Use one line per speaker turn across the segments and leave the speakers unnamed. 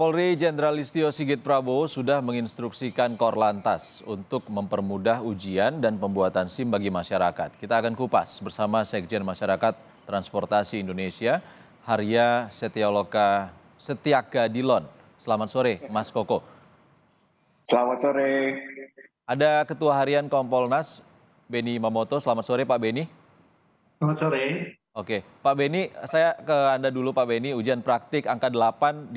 Kapolri Jenderal Listio Sigit Prabowo sudah menginstruksikan Korlantas untuk mempermudah ujian dan pembuatan SIM bagi masyarakat. Kita akan kupas bersama Sekjen Masyarakat Transportasi Indonesia, Harya Setiagadilon. Selamat sore, Mas Koko.
Selamat sore.
Ada Ketua Harian Kompolnas, Beni Mamoto. Selamat sore, Pak Beni.
Selamat sore.
Oke, Pak Beni, saya ke Anda dulu Pak Beni. Ujian praktik angka 8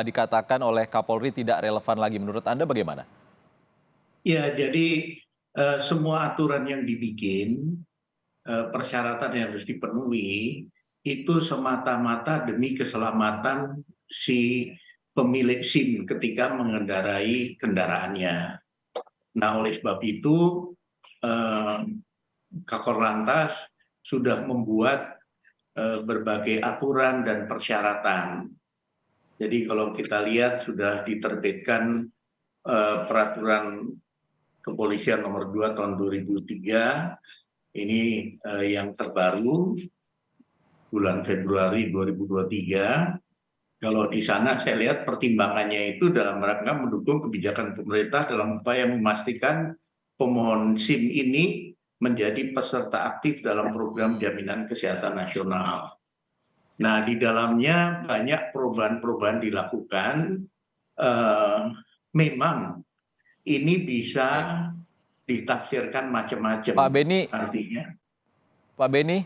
dikatakan oleh Kapolri tidak relevan lagi. Menurut Anda bagaimana?
Ya, jadi semua aturan yang dibikin, persyaratan yang harus dipenuhi, itu semata-mata demi keselamatan si pemilik SIM ketika mengendarai kendaraannya. Nah, oleh sebab itu, Kakor Lantas sudah membuat berbagai aturan dan persyaratan. Jadi kalau kita lihat sudah diterbitkan peraturan Kepolisian nomor 2 tahun 2003, ini yang terbaru bulan Februari 2023. Kalau di sana saya lihat pertimbangannya itu dalam rangka mendukung kebijakan pemerintah dalam upaya memastikan pemohon SIM ini menjadi peserta aktif dalam program jaminan kesehatan nasional. Nah, di dalamnya banyak perubahan-perubahan dilakukan. Memang ini bisa ditafsirkan macam-macam.
Pak Beni,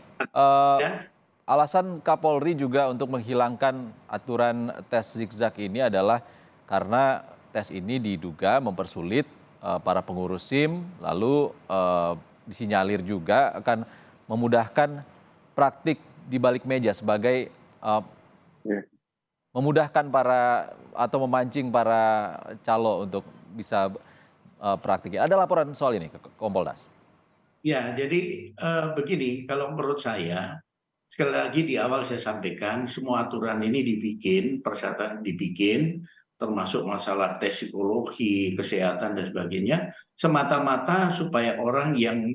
Ya,
alasan Kapolri juga untuk menghilangkan aturan tes zigzag ini adalah karena tes ini diduga mempersulit para pengurus SIM, lalu disinyalir juga akan memudahkan praktik di balik meja sebagai
ya.
memudahkan para atau memancing para calo untuk bisa praktik. Ada laporan soal ini ke Kompolnas?
Ya, jadi begini, kalau menurut saya, sekali lagi di awal saya sampaikan, semua aturan ini dibikin, persyaratan dibikin, termasuk masalah tes psikologi, kesehatan, dan sebagainya, semata-mata supaya orang yang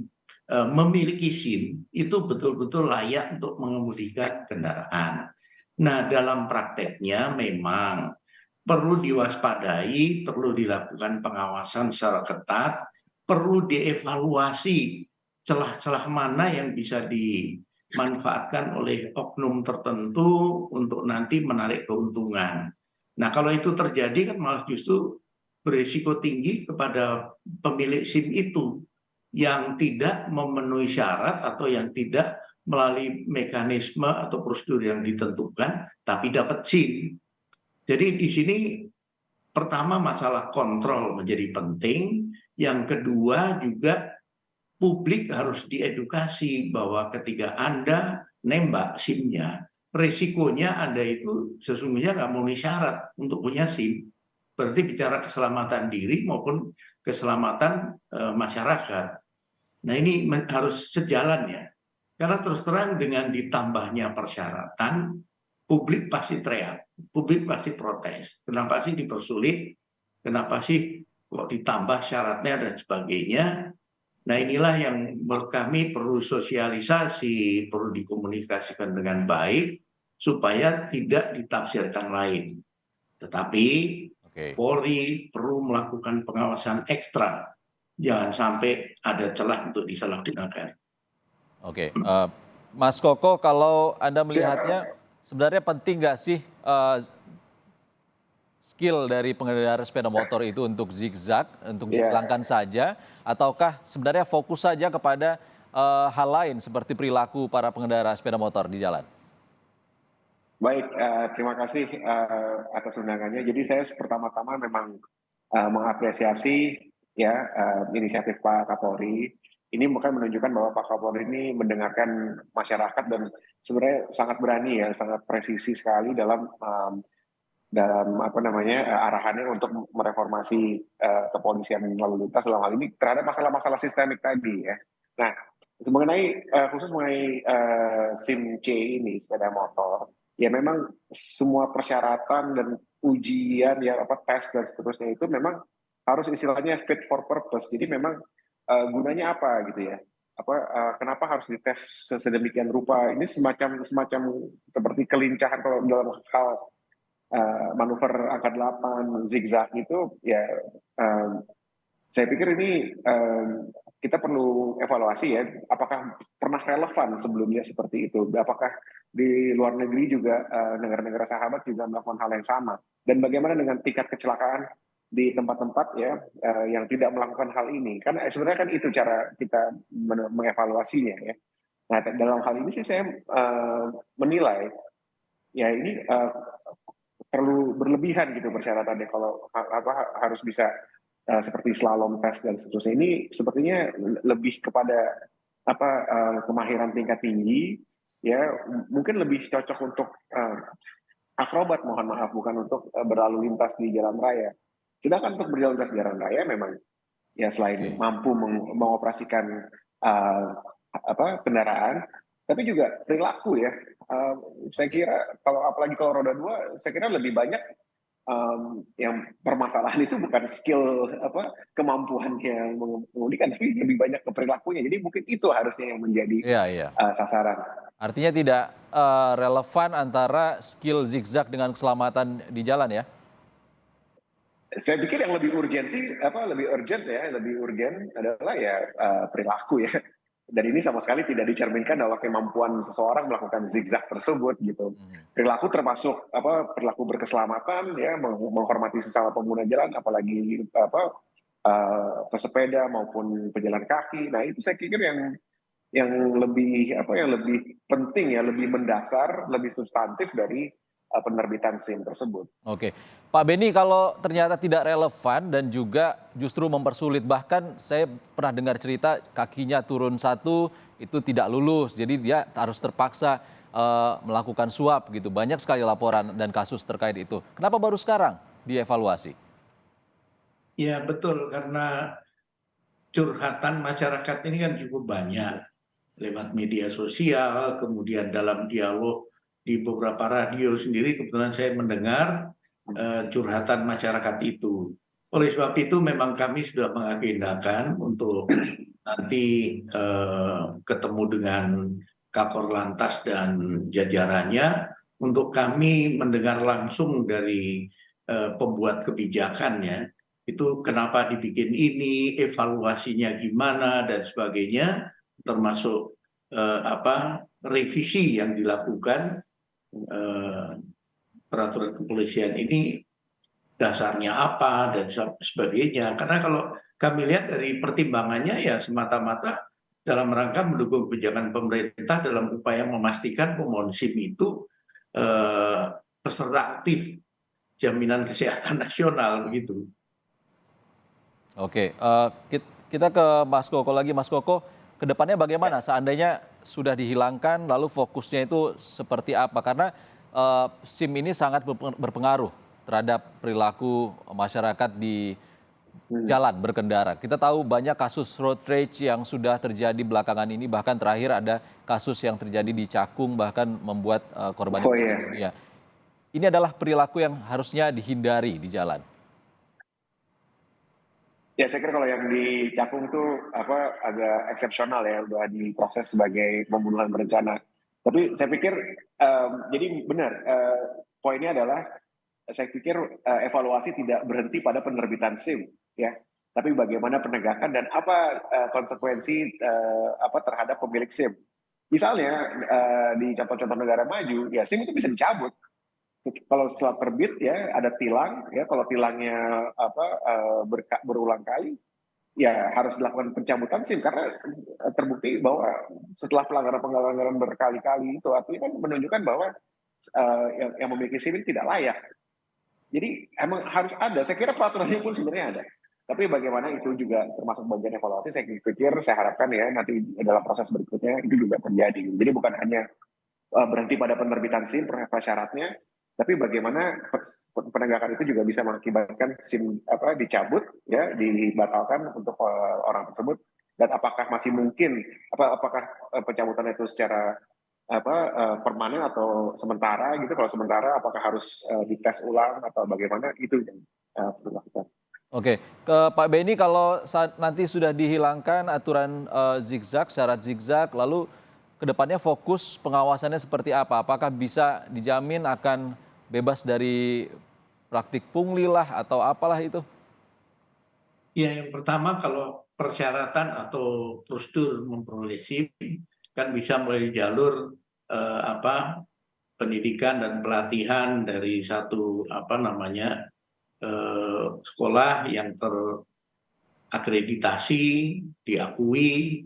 memiliki SIM itu betul-betul layak untuk mengemudikan kendaraan. Nah, dalam prakteknya memang perlu diwaspadai, perlu dilakukan pengawasan secara ketat, perlu dievaluasi celah-celah mana yang bisa dimanfaatkan oleh oknum tertentu untuk nanti menarik keuntungan. Nah, kalau itu terjadi kan malah justru berisiko tinggi kepada pemilik SIM itu yang tidak memenuhi syarat atau yang tidak melalui mekanisme atau prosedur yang ditentukan, tapi dapat SIM. Jadi di sini pertama masalah kontrol menjadi penting, yang kedua juga publik harus diedukasi bahwa ketika Anda nembak SIM-nya, resikonya Anda itu sesungguhnya nggak memenuhi syarat untuk punya SIM. Berarti bicara keselamatan diri maupun keselamatan masyarakat. Nah, ini harus sejalan ya. Karena terus terang dengan ditambahnya persyaratan, publik pasti teriak, publik pasti protes. Kenapa sih dipersulit? Kenapa sih kok ditambah syaratnya dan sebagainya? Nah, inilah yang menurut kami perlu sosialisasi, perlu dikomunikasikan dengan baik supaya tidak ditafsirkan lain. Tetapi Polri perlu melakukan pengawasan ekstra. Jangan sampai ada celah untuk disalahgunakan.
Oke, Mas Koko, kalau Anda melihatnya sebenarnya penting nggak sih skill dari pengendara sepeda motor itu untuk zigzag, untuk dihilangkan saja, ataukah sebenarnya fokus saja kepada hal lain seperti perilaku para pengendara sepeda motor di jalan?
Baik, terima kasih atas undangannya. Jadi saya pertama-tama memang mengapresiasi ya inisiatif Pak Kapolri. Ini bukan menunjukkan bahwa Pak Kapolri ini mendengarkan masyarakat dan sebenarnya sangat berani ya, sangat presisi sekali dalam apa namanya arahannya untuk mereformasi kepolisian lalu lintas dalam hal ini terhadap masalah-masalah sistemik tadi ya. Nah, mengenai khusus mengenai SIM C ini sepeda motor, ya memang semua persyaratan dan ujian ya apa tes dan seterusnya itu memang harus istilahnya fit for purpose. Jadi memang gunanya apa gitu ya? Apa kenapa harus dites sedemikian rupa? Ini semacam seperti kelincahan kalau dalam hal manuver angka 8 zigzag itu ya saya pikir ini kita perlu evaluasi ya, apakah pernah relevan sebelumnya seperti itu, apakah di luar negeri juga negara-negara sahabat juga melakukan hal yang sama, dan bagaimana dengan tingkat kecelakaan di tempat-tempat ya yang tidak melakukan hal ini, kan sebenarnya kan itu cara kita mengevaluasinya ya. Nah dalam hal ini sih saya menilai ya ini terlalu berlebihan gitu persyaratannya kalau harus bisa seperti slalom test dan seterusnya. Ini sepertinya lebih kepada kemahiran tingkat tinggi ya, mungkin lebih cocok untuk akrobat, mohon maaf, bukan untuk berlalu lintas di jalan raya. Sedangkan untuk berlalu lintas di jalan raya memang ya selain mampu mengoperasikan kendaraan, tapi juga perilaku ya. Saya kira apalagi kalau roda 2, saya kira lebih banyak yang permasalahan itu bukan skill kemampuan yang mengemudikan, tapi lebih banyak ke perilakunya. Jadi mungkin itu harusnya yang menjadi sasaran.
Artinya tidak relevan antara skill zigzag dengan keselamatan di jalan ya?
Saya pikir yang lebih urgent lebih urgent adalah ya perilaku ya. Dan ini sama sekali tidak dicerminkan dalam kemampuan seseorang melakukan zigzag tersebut gitu. Perilaku termasuk perilaku berkeselamatan ya, menghormati sesama pengguna jalan, apalagi pesepeda maupun pejalan kaki. Nah itu saya pikir yang lebih penting ya, lebih mendasar, lebih substantif dari penerbitan SIM tersebut.
Oke, Pak Beni, kalau ternyata tidak relevan dan juga justru mempersulit, bahkan saya pernah dengar cerita kakinya turun satu itu tidak lulus, jadi dia harus terpaksa melakukan swab gitu. Banyak sekali laporan dan kasus terkait itu. Kenapa baru sekarang dievaluasi?
Ya betul, karena curhatan masyarakat ini kan cukup banyak lewat media sosial, kemudian dalam dialog di beberapa radio sendiri kebetulan saya mendengar curhatan masyarakat itu. Oleh sebab itu memang kami sudah mengagendakan untuk nanti ketemu dengan Kakor Lantas dan jajarannya untuk kami mendengar langsung dari pembuat kebijakannya itu kenapa dibikin ini, evaluasinya gimana dan sebagainya, termasuk revisi yang dilakukan peraturan kepolisian ini dasarnya apa dan sebagainya. Karena kalau kami lihat dari pertimbangannya ya semata-mata dalam rangka mendukung kebijakan pemerintah dalam upaya memastikan pemohon SIM itu peserta aktif jaminan kesehatan nasional begitu.
Oke, kita ke Mas Koko lagi. Mas Koko, kedepannya bagaimana seandainya sudah dihilangkan lalu fokusnya itu seperti apa? Karena SIM ini sangat berpengaruh terhadap perilaku masyarakat di jalan berkendara. Kita tahu banyak kasus road rage yang sudah terjadi belakangan ini, bahkan terakhir ada kasus yang terjadi di Cakung bahkan membuat korban dunia. Ini adalah perilaku yang harusnya dihindari di jalan.
Ya saya kira kalau yang di Cakung tuh agak eksepsional ya, udah diproses sebagai pembunuhan berencana. Tapi saya pikir jadi benar poinnya adalah saya pikir evaluasi tidak berhenti pada penerbitan SIM ya, tapi bagaimana penegakan dan apa konsekuensi terhadap pemilik SIM. Misalnya di contoh-contoh negara maju ya SIM itu bisa dicabut. Kalau setelah terbit ya ada tilang ya, kalau tilangnya berulang kali ya harus dilakukan pencabutan SIM karena terbukti bahwa setelah pelanggaran berkali-kali itu artinya kan menunjukkan bahwa yang memiliki SIM ini tidak layak. Jadi emang harus ada, saya kira peraturannya pun sebenarnya ada. Tapi bagaimana itu juga termasuk bagian evaluasi, saya pikir, saya harapkan ya nanti dalam proses berikutnya itu juga terjadi. Jadi bukan hanya berhenti pada penerbitan SIM prasyaratnya, tapi bagaimana penegakan itu juga bisa mengakibatkan SIM dicabut ya, dibatalkan untuk orang tersebut, dan apakah masih mungkin apakah pencabutan itu secara permanen atau sementara gitu. Kalau sementara apakah harus dites ulang atau bagaimana, itu yang perlu dilakukan.
Oke, ke Pak Beni, kalau saat nanti sudah dihilangkan aturan zigzag, syarat zigzag, lalu kedepannya fokus pengawasannya seperti apa? Apakah bisa dijamin akan bebas dari praktik pungli lah atau apalah itu?
Ya, yang pertama kalau persyaratan atau prosedur memperoleh SIM kan bisa melalui jalur pendidikan dan pelatihan dari satu sekolah yang terakreditasi, diakui,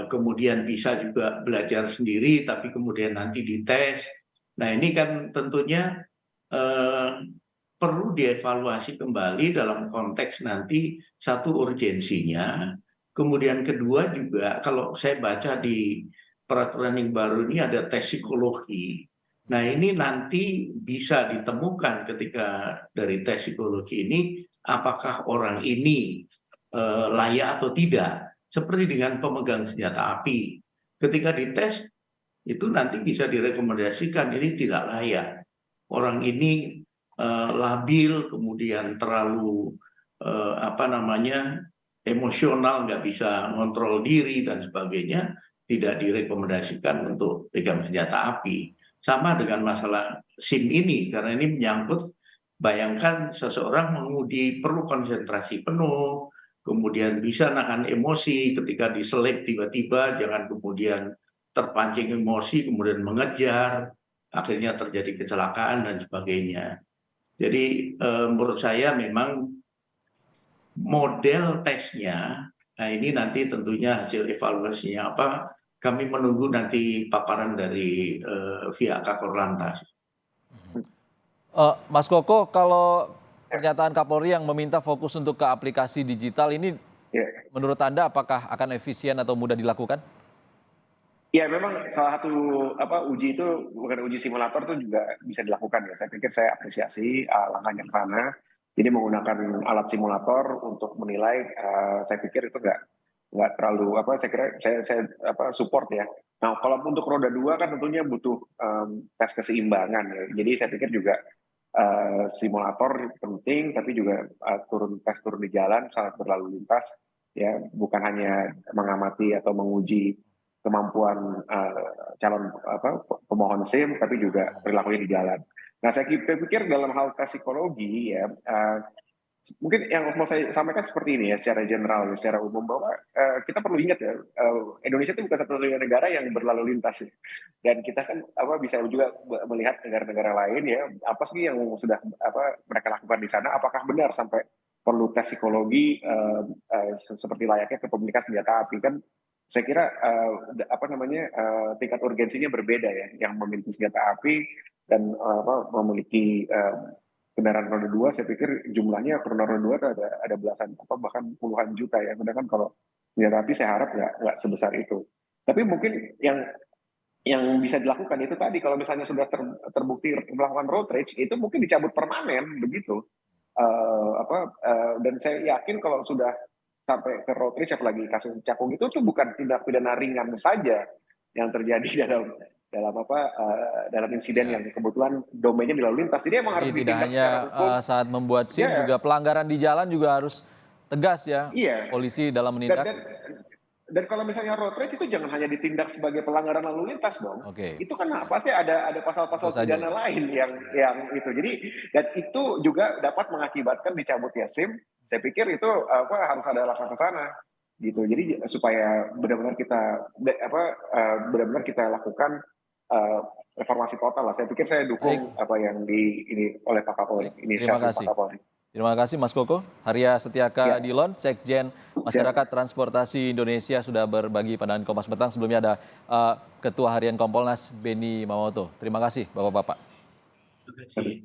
kemudian bisa juga belajar sendiri, tapi kemudian nanti dites. Nah ini kan tentunya eh, perlu dievaluasi kembali dalam konteks nanti satu urgensinya, kemudian kedua juga kalau saya baca di peraturan yang baru ini ada tes psikologi. Nah ini nanti bisa ditemukan ketika dari tes psikologi ini apakah orang ini layak atau tidak. Seperti dengan pemegang senjata api. Ketika dites itu nanti bisa direkomendasikan ini tidak layak. Orang ini labil, kemudian terlalu emosional, nggak bisa ngontrol diri dan sebagainya, tidak direkomendasikan untuk pegang senjata api. Sama dengan masalah SIM ini, karena ini menyangkut, bayangkan seseorang mengemudi perlu konsentrasi penuh, kemudian bisa nahan emosi ketika diselip tiba-tiba, jangan kemudian terpancing emosi, kemudian mengejar, akhirnya terjadi kecelakaan dan sebagainya. Jadi menurut saya memang model tesnya, nah ini nanti tentunya hasil evaluasinya apa, kami menunggu nanti paparan dari pihak Kakor Lantas.
Mas Koko, kalau pernyataan Kapolri yang meminta fokus untuk ke aplikasi digital ini, menurut Anda apakah akan efisien atau mudah dilakukan?
Ya memang salah satu uji itu bukan uji simulator itu juga bisa dilakukan ya. Saya pikir saya apresiasi langkahnya ke sana. Jadi menggunakan alat simulator untuk menilai, saya pikir itu nggak terlalu saya kira saya support ya. Nah kalau untuk roda 2 kan tentunya butuh tes keseimbangan ya. Jadi saya pikir juga simulator penting, tapi juga turun di jalan saat berlalu lintas ya, bukan hanya mengamati atau menguji kemampuan calon pemohon SIM, tapi juga perilakunya di jalan. Nah, saya pikir dalam hal tes psikologi ya, mungkin yang mau saya sampaikan seperti ini ya, secara general, secara umum bahwa kita perlu ingat ya, Indonesia itu bukan satu-satunya negara yang berlalu lintas ya. Dan kita kan bisa juga melihat negara-negara lain ya, apa sih yang sudah mereka lakukan di sana, apakah benar sampai perlu tes psikologi seperti layaknya kepemilikan senjata api. Kan saya kira tingkat urgensinya berbeda ya, yang memiliki senjata api dan memiliki kendaraan roda 2, saya pikir jumlahnya kendaraan roda 2 ada belasan bahkan puluhan juta ya. Sedangkan kalau senjata api saya harap nggak sebesar itu. Tapi mungkin yang bisa dilakukan itu tadi, kalau misalnya sudah terbukti melakukan road rage, itu mungkin dicabut permanen begitu. Dan saya yakin kalau sudah sampai ke road rage, apalagi kasus Cakung itu tuh bukan tindak pidana ringan saja yang terjadi dalam insiden yang kebetulan domainnya di lalu lintas. Jadi emang harus
Jadi tidak
ditindak
hanya
secara hukum.
saat membuat SIM,
Ya,
juga pelanggaran di jalan juga harus tegas ya
iya.
polisi dalam
Dan,
menindak.
dan kalau misalnya road rage itu jangan hanya ditindak sebagai pelanggaran lalu lintas dong.
Oke.
Itu kan pasti ada pasal-pasal
Tentu saja.
pidana lain yang itu. Jadi dan itu juga dapat mengakibatkan dicabutnya SIM. Saya pikir itu harus ada langkah ke sana gitu. Jadi supaya benar-benar kita lakukan reformasi total lah. Saya pikir saya dukung
Baik.
apa yang ini oleh Pak Kapolri,
Baik, terima
inisiasi Pak
kasih.
Kapolri.
Terima kasih Mas Koko. Haria Setiaka
Ya,
Dilon, Sekjen Masyarakat Transportasi Indonesia sudah berbagi pandangan Kompas Petang. Sebelumnya ada Ketua Harian Kompolnas Beni Mamoto. Terima kasih Bapak-Bapak.
Terima kasih.